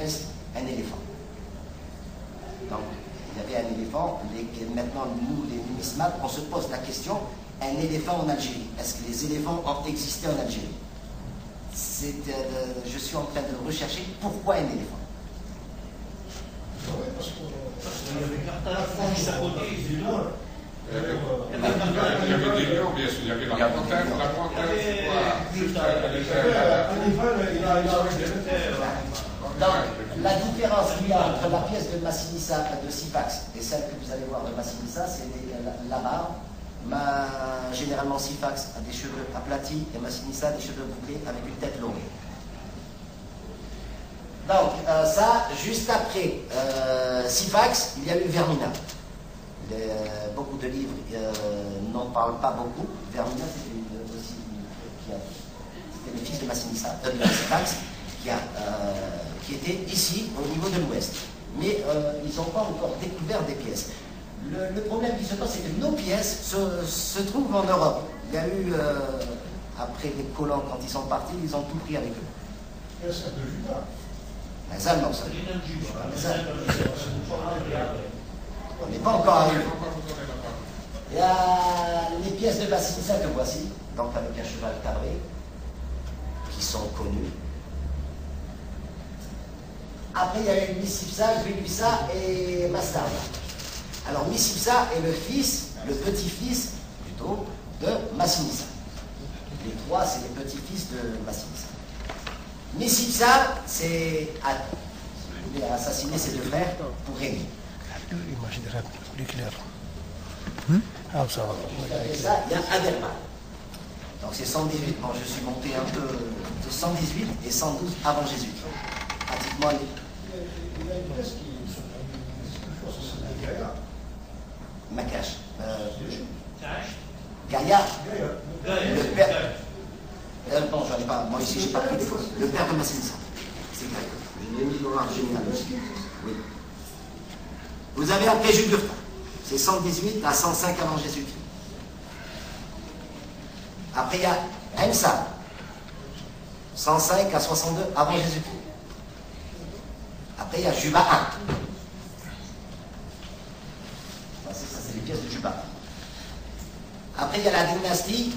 pièce un éléphant. Donc, il y avait un éléphant. Maintenant, nous, les numismates, on se pose la question, un éléphant en Algérie. Est-ce que les éléphants ont existé en Algérie? Je suis en train de rechercher pourquoi un éléphant. Oui, parce qu'il y avait la France à côté, c'est loin. Il y avait des lions, bien sûr, il y avait la montagne, Donc, la différence qu'il y a entre la pièce de Massinissa, de Sifax, et celle que vous allez voir de Massinissa, c'est la barbe. Généralement, Sifax a des cheveux aplatis et Massinissa a des cheveux bouclés avec une tête longue. Donc, ça, juste après Sifax, il y a eu Vermina. Beaucoup de livres n'en parlent pas beaucoup. Vermina, c'était aussi c'était le fils de Massinissa, de Sifax, qui était ici, au niveau de l'ouest. Mais ils n'ont pas encore découvert des pièces. Le problème qui se passe, c'est que nos pièces se trouvent en Europe. Il y a eu, après les colons, quand ils sont partis, ils ont tout pris avec eux. Et c'est de Judas. Les Allemands, ça. On n'est pas encore arrivé. Il y a les pièces de Massinissa que voici, donc avec un cheval cabré, qui sont connus. Après, il y a eu Missipsa, Gulissa et Mastarda. Alors, Missipsa est le fils, le petit-fils, plutôt, de Massinissa. Les trois, c'est les petits-fils de Massinissa. Missipsa, c'est il a assassiné ses deux frères pour régner. Après ça, il y a Aderma. Donc c'est 118, bon je suis monté un peu de 118 et 112 avant Jésus. Pratiquement Il y a une pièce qui c'est Gaïa. Makash. Gaïa. Le père. Bon, j'en ai pas. Moi ici, j'ai pas pris de faute. Le père de Massinissa. C'est Gaïa. Je l'ai mis dans l'arbre généalogique. Oui. Vous avez après Jugurtha. C'est 118 à 105 avant Jésus-Christ. Après, il y a Emsa. 105 à 62 avant Jésus-Christ. Après, il y a Juba 1. Ça, c'est les pièces de Juba. Après, il y a la dynastie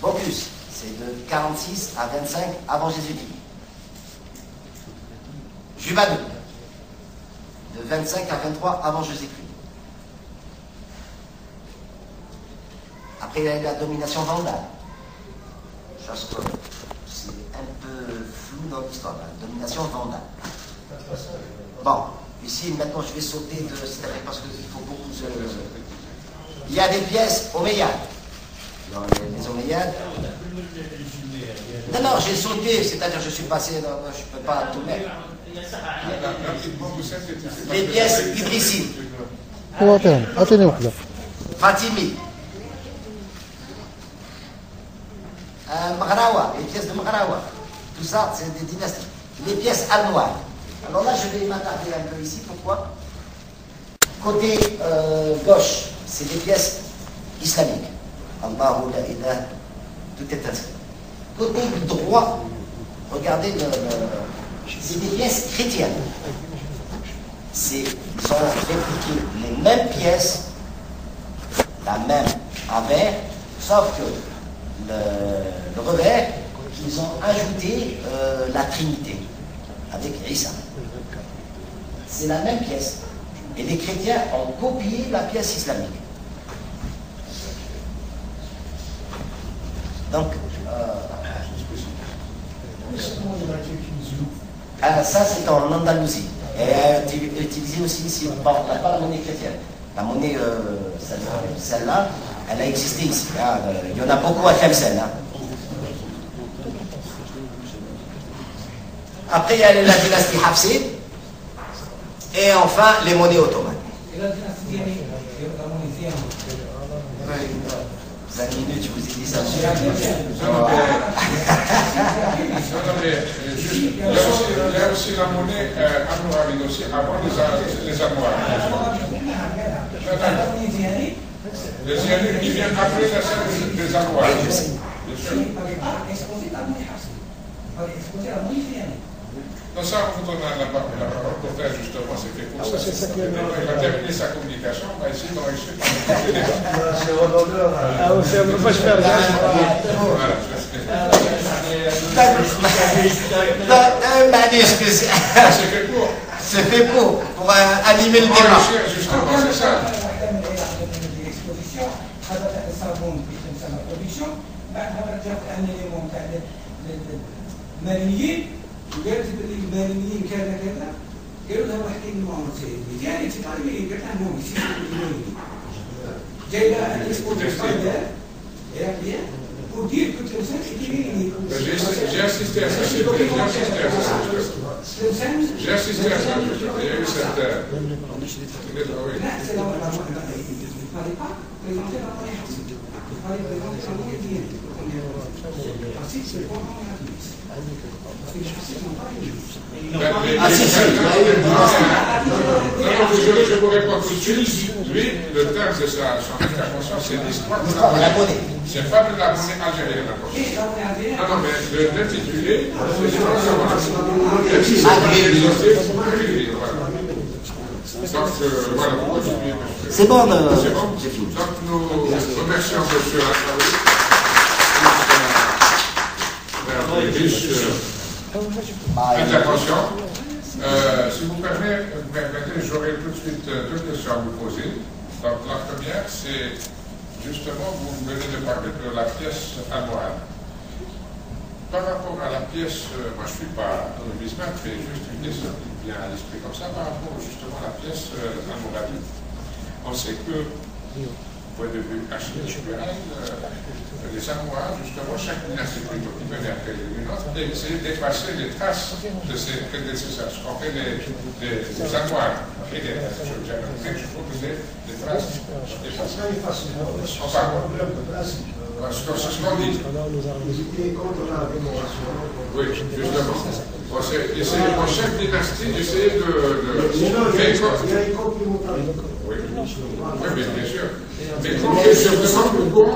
Bocchus. C'est de 46 à 25 avant Jésus-Christ. Juba 2. De 25 à 23 avant Jésus-Christ. Après, il y a la domination vandale. Chose que c'est un peu flou dans l'histoire, la domination vandale. Bon, ici, maintenant, je vais sauter de cette année parce qu'il faut beaucoup de... Il y a des pièces omeyyades. Dans les omeyyades. Non, j'ai sauté, c'est-à-dire je suis passé, je ne peux pas tout mettre. Les pièces idrissides. Fatimi. Maghrawa, les pièces de Maghrawa. Tout ça, c'est des dynasties. Les pièces almohades. Alors là, je vais m'attarder un peu ici. Pourquoi? Côté gauche, c'est des pièces islamiques. Allahu la ilaha, tout est inscrit. Côté droit, regardez, c'est des pièces chrétiennes. Ils ont répliqué les mêmes pièces, la même revers, sauf que le revers, ils ont ajouté la Trinité avec Isa. C'est la même pièce. Et les chrétiens ont copié la pièce islamique. Donc, ça c'est en Andalousie. Et utilisé aussi ici. Bon, on n'a pas la monnaie chrétienne. La monnaie, celle-là, elle a existé ici. Hein. Il y en a beaucoup à Tlemcen. Hein. Après, il y a la dynastie Hafsid. Et enfin, les monnaies ottomanes. Et la dynastie Ziani, la monnaie Ziani. Vous avez une minute, je vous ai dit ça. Il y a aussi la monnaie almoravide aussi, avant les armoires. Les Ziani qui viennent après les armoires. Oui, je sais. Donc ça, on vous donne la parole pour faire justement, c'est fait pour ça. Il va terminer sa communication, on va essayer d'enrichir par le débat. C'est redondeur. Ah, c'est un peu pas cher. C'est fait pour. C'est fait pour animer le débat. Enrichir, justement, c'est ça. l'exposition هذا تاع الصابون في تنسمى برودكسيون بعد جات ان ليمون تاع الماليين وقالت الماليين كذا كذا قالوا لها واحد كلمه سيدي يعني في طالبين قالت لها نو سي جايه الاكسبوزيسيون يعني pour dire que Tlemcen était éliminé. J'ai assisté à ça, j'ai assisté à ça, il y a eu cette... لا c'est la il fallait pas présenter la monnaie il fallait présenter la monnaie d'hier ainsi c'est le point parce que les Français n'ont pas eu Ah si, si, je vous réponds tout de suite. Lui, le terme de son intervention, c'est l'histoire de la monnaie. C'est pas de la monnaie algérienne. Non, non, mais l'intitulé, c'est l'histoire de la monnaie. Donc, voilà, pourquoi je dis... C'est bon, c'est bon. Donc, nous remercions M. Achaoui pour les riches interventions. Si vous permettez, j'aurai tout de suite deux questions à vous poser. Donc, la première, c'est justement, vous venez de parler de la pièce almohade. Par rapport à la pièce, moi je ne suis pas numismate, mais juste une question qui me vient à l'esprit comme ça, par rapport justement à la pièce almohade. On sait que, point de vue architectural, les armoires, justement, chaque dynastie plutôt qui venait après une autre, et essayer d'effacer les traces de ses prédécesseurs. Ce qu'on fait les armoires, et je trouve que les traces effacées. Enfin, c'est ce qu'on dit. Oui, justement. Pour chaque dynastie, essayer de... Il y a une complémentarité. Oui, bien sûr. Mais quand se ressemble quoi?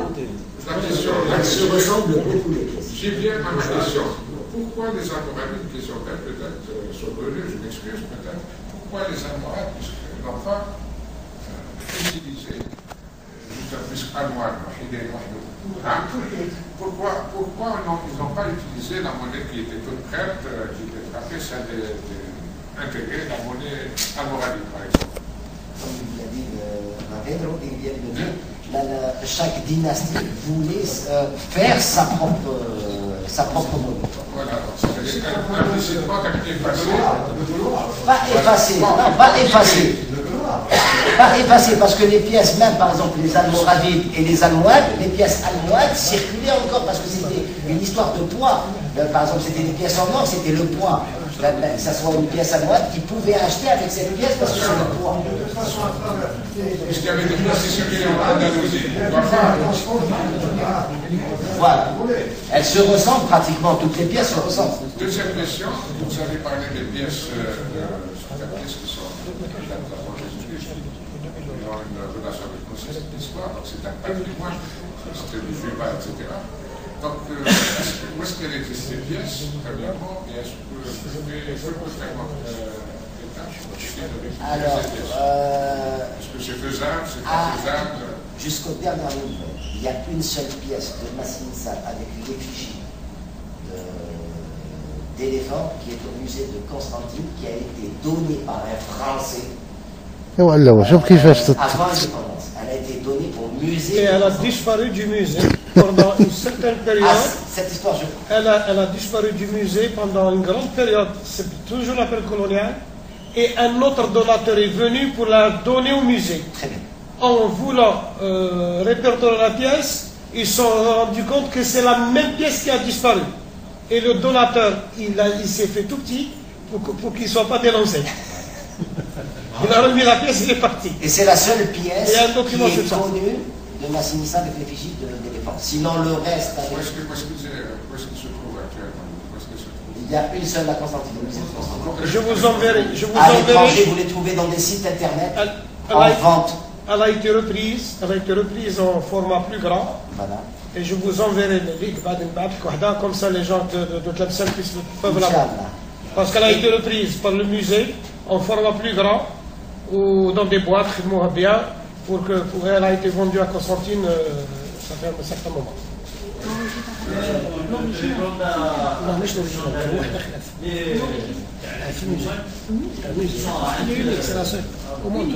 La question, se ressemble beaucoup les pièces. J'y viens à ma question. Pourquoi les Almoravides qui sont peut-être saugrenus, je m'excuse peut-être, pourquoi les Almoravides n'ont pas utilisé juste un plus armoire, pourquoi ils n'ont pas utilisé la monnaie qui était toute prête, qui était frappée, celle d'intégrer la monnaie almoravide, par exemple? Comme il a dit Ravero, il vient de dire, chaque dynastie voulait faire sa propre monnaie. Voilà, c'est implicitement effacé. Pas effacé, non, pas effacé. Pas effacé, parce que les pièces, même par exemple les Almoravides et les Almohades, les pièces almohades circulaient encore parce que c'était une histoire de poids. Par exemple, c'était des pièces en or, c'était le poids. Que ça soit une pièce almohade, ils pouvaient acheter avec cette pièce parce que c'est le poids. Puisqu'il y avait des pièces qui circulaient en Andalousie. Voilà. Elles se ressemblent pratiquement, toutes les pièces se ressemblent. Deuxième question, vous avez parlé des pièces qui sont d'abord Jésus-Christ. Ils ont une relation avec nous, c'est cette histoire, donc c'est un patrimoine, c'était du Juva, etc. Donc, où est-ce qu'elle était ces pièces, premièrement, et est-ce que alors, est-ce que c'est faisable, c'est pas faisable? Jusqu'au dernier livre, il y a une seule pièce de Massinissa avec l'effigie d'éléphant qui est au musée de Constantine, qui a été donnée par un Français avant l'indépendance. Elle a été donnée au musée. Et elle a disparu du musée pendant une certaine période. Cette histoire, elle a disparu du musée pendant une grande période, c'est toujours la période coloniale, et un autre donateur est venu pour la donner au musée. Très bien. En voulant répertorier la pièce, ils se sont rendus compte que c'est la même pièce qui a disparu. Et le donateur, il s'est fait tout petit pour qu'il ne soit pas dénoncé. Il a remis la pièce, il est parti. Et c'est la seule pièce qui est connue de Massinissa avec l'effigie d'éléphant. Sinon, le reste... Où est-ce qu'il se trouve actuellement? Il y a une seule à Constantine, le musée de Constantine. Je vous enverrai. À l'étranger, vous les trouvez dans des sites internet en vente. Elle a été reprise en format plus grand. Voilà. Et je vous enverrai le link, comme ça les gens de Tlemcen peuvent la voir. Parce qu'elle a été reprise par le musée en format plus grand ou dans des boîtes, bien, pour elle a été vendue à Constantine, ça fait un certain moment. Non, مش l'original. في الموسيقى. C'est la seule au monde.